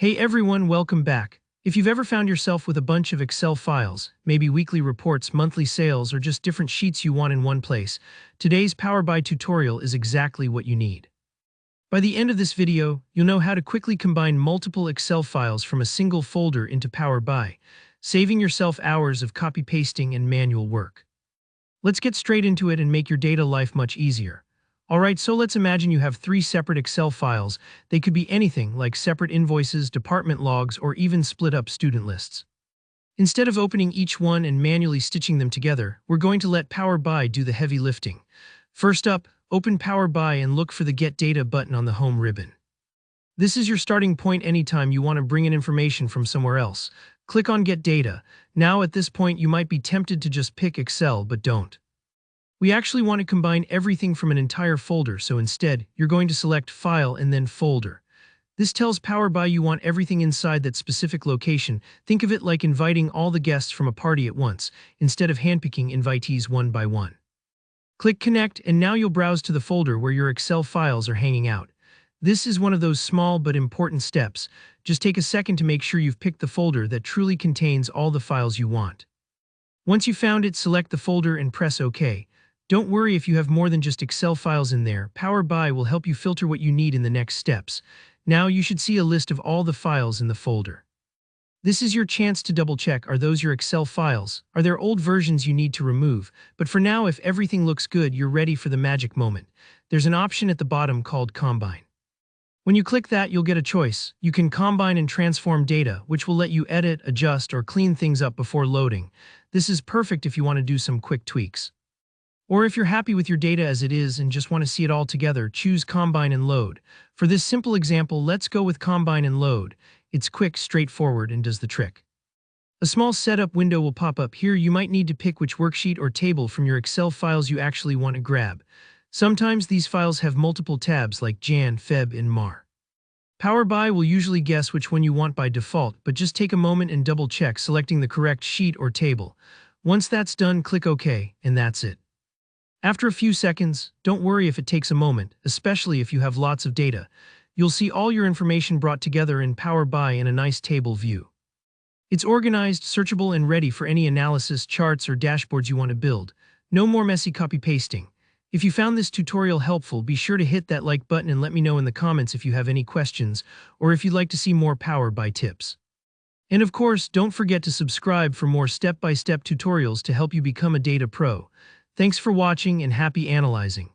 Hey everyone, welcome back. If you've ever found yourself with a bunch of Excel files, maybe weekly reports, monthly sales, or just different sheets you want in one place, today's Power BI tutorial is exactly what you need. By the end of this video, you'll know how to quickly combine multiple Excel files from a single folder into Power BI, saving yourself hours of copy-pasting and manual work. Let's get straight into it and make your data life much easier. Alright, so let's imagine you have three separate Excel files. They could be anything like separate invoices, department logs, or even split up student lists. Instead of opening each one and manually stitching them together, we're going to let Power BI do the heavy lifting. First up, open Power BI and look for the Get Data button on the home ribbon. This is your starting point anytime you want to bring in information from somewhere else. Click on Get Data. Now at this point you might be tempted to just pick Excel, but don't. We actually want to combine everything from an entire folder, so instead, you're going to select File and then Folder. This tells Power BI you want everything inside that specific location. Think of it like inviting all the guests from a party at once, instead of handpicking invitees one by one. Click Connect, and now you'll browse to the folder where your Excel files are hanging out. This is one of those small but important steps. Just take a second to make sure you've picked the folder that truly contains all the files you want. Once you've found it, select the folder and press OK. Don't worry if you have more than just Excel files in there. Power BI will help you filter what you need in the next steps. Now you should see a list of all the files in the folder. This is your chance to double-check, are those your Excel files? Are there old versions you need to remove? But for now, if everything looks good, you're ready for the magic moment. There's an option at the bottom called Combine. When you click that, you'll get a choice. You can combine and transform data, which will let you edit, adjust, or clean things up before loading. This is perfect if you want to do some quick tweaks. Or if you're happy with your data as it is and just want to see it all together, choose Combine and Load. For this simple example, let's go with Combine and Load. It's quick, straightforward, and does the trick. A small setup window will pop up here. You might need to pick which worksheet or table from your Excel files you actually want to grab. Sometimes these files have multiple tabs like Jan, Feb, and Mar. Power BI will usually guess which one you want by default, but just take a moment and double-check, selecting the correct sheet or table. Once that's done, click OK, and that's it. After a few seconds, don't worry if it takes a moment, especially if you have lots of data. You'll see all your information brought together in Power BI in a nice table view. It's organized, searchable, and ready for any analysis, charts, or dashboards you want to build. No more messy copy-pasting. If you found this tutorial helpful, be sure to hit that like button and let me know in the comments if you have any questions or if you'd like to see more Power BI tips. And of course, don't forget to subscribe for more step-by-step tutorials to help you become a data pro. Thanks for watching and happy analyzing.